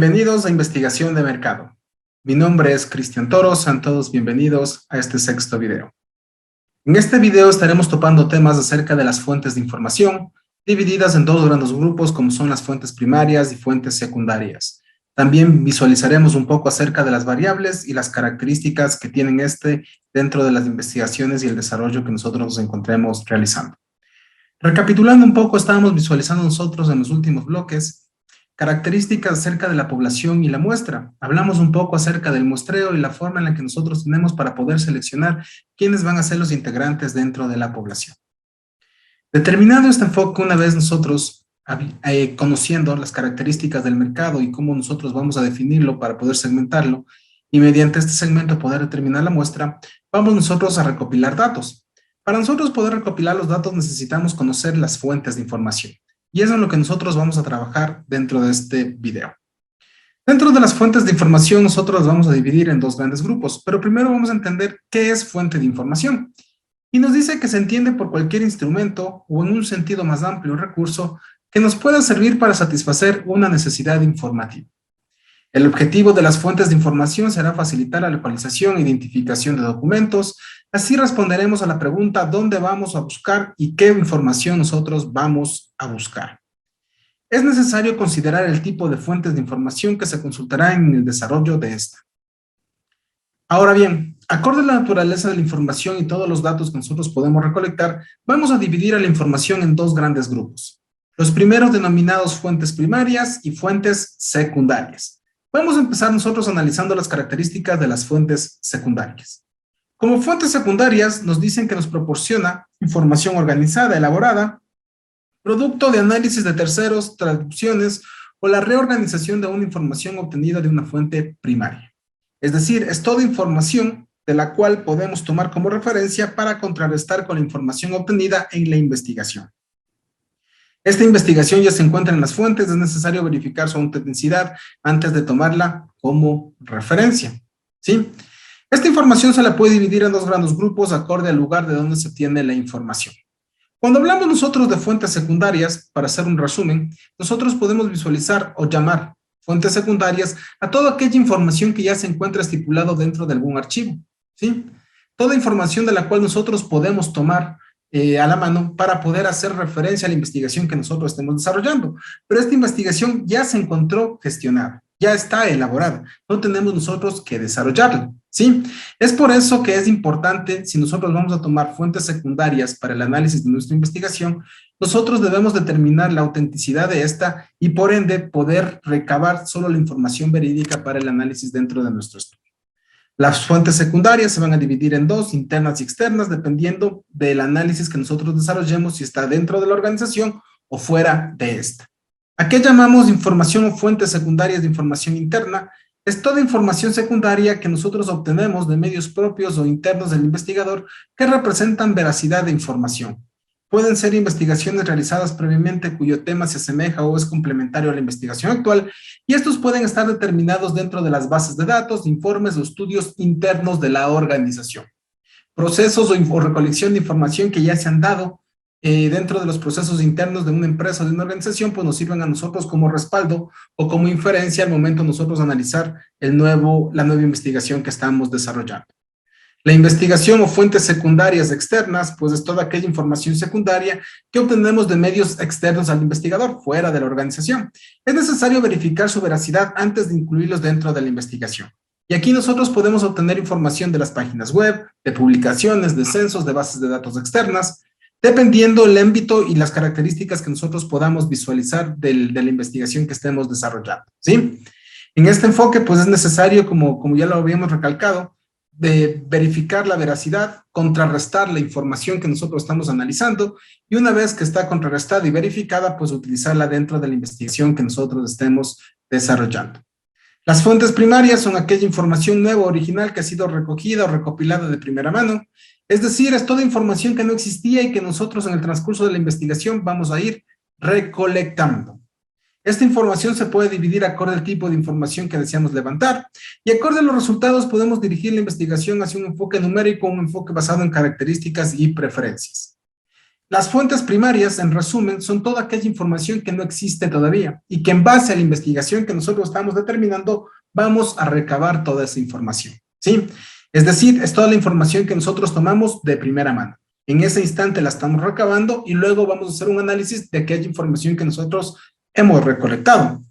Bienvenidos a Investigación de Mercado. Mi nombre es Cristian Toro, sean todos bienvenidos a este sexto video. En este video estaremos topando temas acerca de las fuentes de información, divididas en dos grandes grupos como son las fuentes primarias y fuentes secundarias. También visualizaremos un poco acerca de las variables y las características que tienen dentro de las investigaciones y el desarrollo que nosotros nos encontremos realizando. Recapitulando un poco, estábamos visualizando nosotros en los últimos bloques características acerca de la población y la muestra. Hablamos un poco acerca del muestreo y la forma en la que nosotros tenemos para poder seleccionar quiénes van a ser los integrantes dentro de la población. Determinado este enfoque, una vez nosotros conociendo las características del mercado y cómo nosotros vamos a definirlo para poder segmentarlo, y mediante este segmento poder determinar la muestra, vamos nosotros a recopilar datos. Para nosotros poder recopilar los datos necesitamos conocer las fuentes de información. Y eso es lo que nosotros vamos a trabajar dentro de este video. Dentro de las fuentes de información, nosotros las vamos a dividir en dos grandes grupos, pero primero vamos a entender qué es fuente de información. Y nos dice que se entiende por cualquier instrumento o en un sentido más amplio recurso que nos pueda servir para satisfacer una necesidad informativa. El objetivo de las fuentes de información será facilitar la localización e identificación de documentos. Así responderemos a la pregunta ¿dónde vamos a buscar y qué información nosotros vamos a buscar? Es necesario considerar el tipo de fuentes de información que se consultará en el desarrollo de esta. Ahora bien, acorde a la naturaleza de la información y todos los datos que nosotros podemos recolectar, vamos a dividir a la información en dos grandes grupos. Los primeros denominados fuentes primarias y fuentes secundarias. Vamos a empezar nosotros analizando las características de las fuentes secundarias. Como fuentes secundarias nos dicen que nos proporciona información organizada, elaborada, producto de análisis de terceros, traducciones o la reorganización de una información obtenida de una fuente primaria. Es decir, es toda información de la cual podemos tomar como referencia para contrarrestar con la información obtenida en la investigación. Esta investigación ya se encuentra en las fuentes, es necesario verificar su autenticidad antes de tomarla como referencia, ¿sí? Esta información se la puede dividir en dos grandes grupos acorde al lugar de donde se obtiene la información. Cuando hablamos nosotros de fuentes secundarias, para hacer un resumen, nosotros podemos visualizar o llamar fuentes secundarias a toda aquella información que ya se encuentra estipulado dentro de algún archivo, ¿sí? Toda información de la cual nosotros podemos tomar a la mano para poder hacer referencia a la investigación que nosotros estemos desarrollando. Pero esta investigación ya se encontró gestionada, ya está elaborada, no tenemos nosotros que desarrollarla, ¿sí? Es por eso que es importante, si nosotros vamos a tomar fuentes secundarias para el análisis de nuestra investigación, nosotros debemos determinar la autenticidad de esta y por ende poder recabar solo la información verídica para el análisis dentro de nuestro estudio. Las fuentes secundarias se van a dividir en dos, internas y externas, dependiendo del análisis que nosotros desarrollemos, si está dentro de la organización o fuera de esta. ¿A qué llamamos información o fuentes secundarias de información interna? Es toda información secundaria que nosotros obtenemos de medios propios o internos del investigador que representan veracidad de información. Pueden ser investigaciones realizadas previamente cuyo tema se asemeja o es complementario a la investigación actual y estos pueden estar determinados dentro de las bases de datos, informes o estudios internos de la organización. Procesos o recolección de información que ya se han dado dentro de los procesos internos de una empresa o de una organización, pues nos sirven a nosotros como respaldo o como inferencia al momento de nosotros analizar la nueva investigación que estamos desarrollando. La investigación o fuentes secundarias externas, pues es toda aquella información secundaria que obtenemos de medios externos al investigador, fuera de la organización. Es necesario verificar su veracidad antes de incluirlos dentro de la investigación. Y aquí nosotros podemos obtener información de las páginas web, de publicaciones, de censos, de bases de datos externas, dependiendo el ámbito y las características que nosotros podamos visualizar de la investigación que estemos desarrollando, ¿sí? En este enfoque, pues es necesario, como ya lo habíamos recalcado, de verificar la veracidad, contrarrestar la información que nosotros estamos analizando y una vez que está contrarrestada y verificada, pues utilizarla dentro de la investigación que nosotros estemos desarrollando. Las fuentes primarias son aquella información nueva, original, que ha sido recogida o recopilada de primera mano, es decir, es toda información que no existía y que nosotros en el transcurso de la investigación vamos a ir recolectando. Esta información se puede dividir acorde al tipo de información que deseamos levantar y acorde a los resultados podemos dirigir la investigación hacia un enfoque numérico o un enfoque basado en características y preferencias. Las fuentes primarias, en resumen, son toda aquella información que no existe todavía y que en base a la investigación que nosotros estamos determinando, vamos a recabar toda esa información, ¿sí? Es decir, es toda la información que nosotros tomamos de primera mano. En ese instante la estamos recabando y luego vamos a hacer un análisis de aquella información que nosotros hemos recolectado.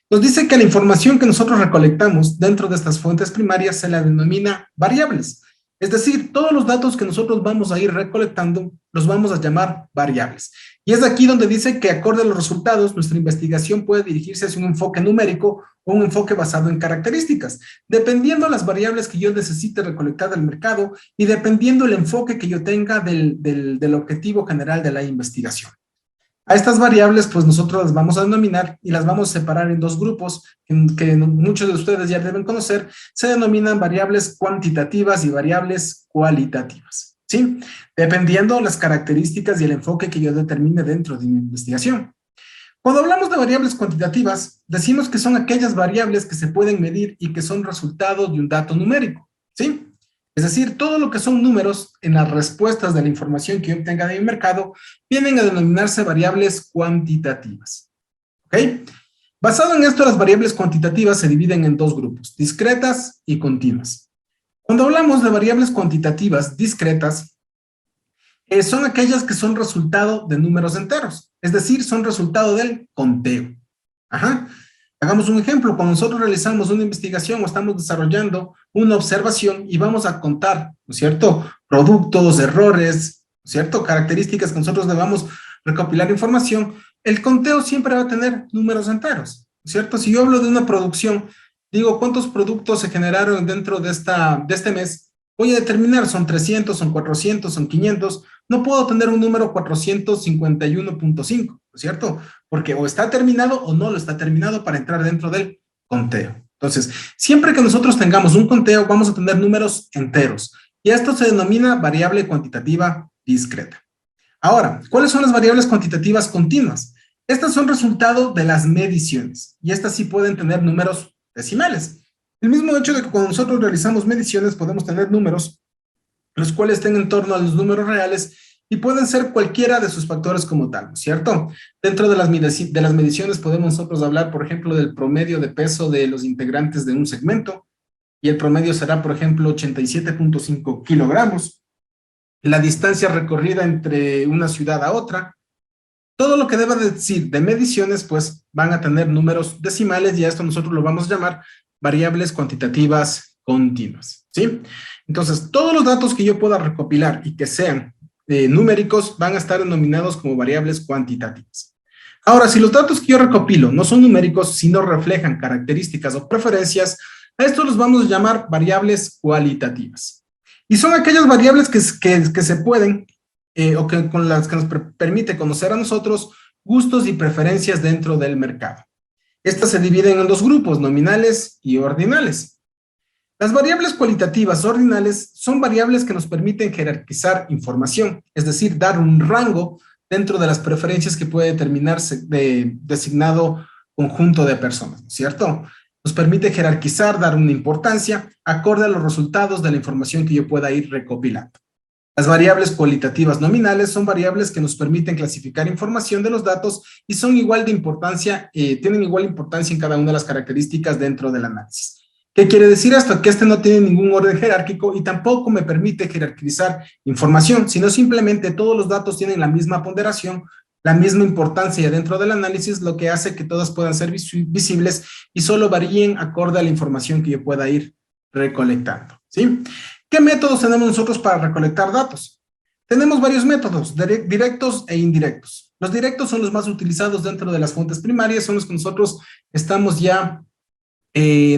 Nos dice que la información que nosotros recolectamos dentro de estas fuentes primarias se la denomina variables. Es decir, todos los datos que nosotros vamos a ir recolectando los vamos a llamar variables. Y es aquí donde dice que acorde a los resultados, nuestra investigación puede dirigirse hacia un enfoque numérico o un enfoque basado en características, dependiendo de las variables que yo necesite recolectar del mercado y dependiendo el enfoque que yo tenga del objetivo general de la investigación. A estas variables, pues nosotros las vamos a denominar y las vamos a separar en dos grupos que muchos de ustedes ya deben conocer. Se denominan variables cuantitativas y variables cualitativas, ¿sí? Dependiendo las características y el enfoque que yo determine dentro de mi investigación. Cuando hablamos de variables cuantitativas, decimos que son aquellas variables que se pueden medir y que son resultado de un dato numérico, ¿sí? Es decir, todo lo que son números en las respuestas de la información que yo obtenga de mi mercado vienen a denominarse variables cuantitativas. ¿Ok? Basado en esto, las variables cuantitativas se dividen en dos grupos, discretas y continuas. Cuando hablamos de variables cuantitativas discretas, son aquellas que son resultado de números enteros, es decir, son resultado del conteo. Ajá. Hagamos un ejemplo, cuando nosotros realizamos una investigación o estamos desarrollando una observación y vamos a contar, ¿no es cierto?, productos, errores, ¿no es cierto?, características que nosotros debamos recopilar información, el conteo siempre va a tener números enteros, ¿no es cierto? Si yo hablo de una producción, digo, ¿cuántos productos se generaron dentro de este mes? Voy a determinar, son 300, son 400, son 500, no puedo tener un número 451.5, ¿no es cierto? Porque o está terminado o no lo está terminado para entrar dentro del conteo. Entonces, siempre que nosotros tengamos un conteo, vamos a tener números enteros. Y esto se denomina variable cuantitativa discreta. Ahora, ¿cuáles son las variables cuantitativas continuas? Estas son resultado de las mediciones. Y estas sí pueden tener números decimales. El mismo hecho de que cuando nosotros realizamos mediciones podemos tener números, los cuales estén en torno a los números reales y pueden ser cualquiera de sus factores como tal, ¿cierto? Dentro de las mediciones podemos nosotros hablar, por ejemplo, del promedio de peso de los integrantes de un segmento, y el promedio será, por ejemplo, 87.5 kilogramos. La distancia recorrida entre una ciudad a otra. Todo lo que deba decir de mediciones, pues, van a tener números decimales y a esto nosotros lo vamos a llamar variables cuantitativas continuas, ¿sí? Entonces, todos los datos que yo pueda recopilar y que sean numéricos van a estar denominados como variables cuantitativas. Ahora, si los datos que yo recopilo no son numéricos, sino reflejan características o preferencias, a estos los vamos a llamar variables cualitativas. Y son aquellas variables que se pueden, o que con las que nos permite conocer a nosotros gustos y preferencias dentro del mercado. Estas se dividen en dos grupos, nominales y ordinales. Las variables cualitativas ordinales son variables que nos permiten jerarquizar información, es decir, dar un rango dentro de las preferencias que puede determinarse de designado conjunto de personas, ¿no es cierto? Nos permite jerarquizar, dar una importancia acorde a los resultados de la información que yo pueda ir recopilando. Las variables cualitativas nominales son variables que nos permiten clasificar información de los datos y son igual de importancia, tienen igual importancia en cada una de las características dentro del análisis. ¿Qué quiere decir esto? Que este no tiene ningún orden jerárquico y tampoco me permite jerarquizar información, sino simplemente todos los datos tienen la misma ponderación, la misma importancia dentro del análisis, lo que hace que todas puedan ser visibles y solo varíen acorde a la información que yo pueda ir recolectando, ¿sí? ¿Qué métodos tenemos nosotros para recolectar datos? Tenemos varios métodos, directos e indirectos. Los directos son los más utilizados dentro de las fuentes primarias, son los que nosotros estamos ya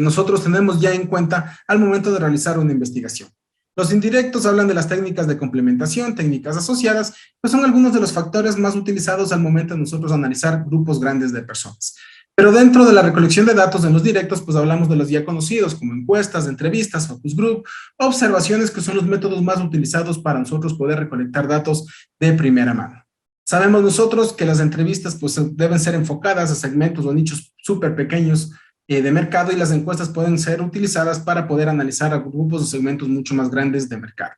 nosotros tenemos ya en cuenta al momento de realizar una investigación. Los indirectos hablan de las técnicas de complementación, técnicas asociadas, pues son algunos de los factores más utilizados al momento de nosotros analizar grupos grandes de personas. Pero dentro de la recolección de datos en los directos, pues hablamos de los ya conocidos como encuestas, entrevistas, focus group, observaciones, que son los métodos más utilizados para nosotros poder recolectar datos de primera mano. Sabemos nosotros que las entrevistas pues deben ser enfocadas a segmentos o nichos súper pequeños de mercado y las encuestas pueden ser utilizadas para poder analizar a grupos o segmentos mucho más grandes de mercado.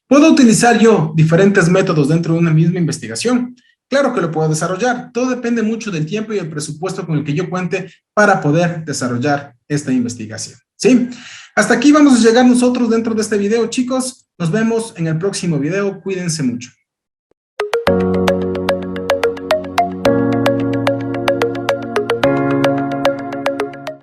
¿Puedo utilizar yo diferentes métodos dentro de una misma investigación? Claro que lo puedo desarrollar. Todo depende mucho del tiempo y el presupuesto con el que yo cuente para poder desarrollar esta investigación. ¿Sí? Hasta aquí vamos a llegar nosotros dentro de este video, chicos. Nos vemos en el próximo video. Cuídense mucho.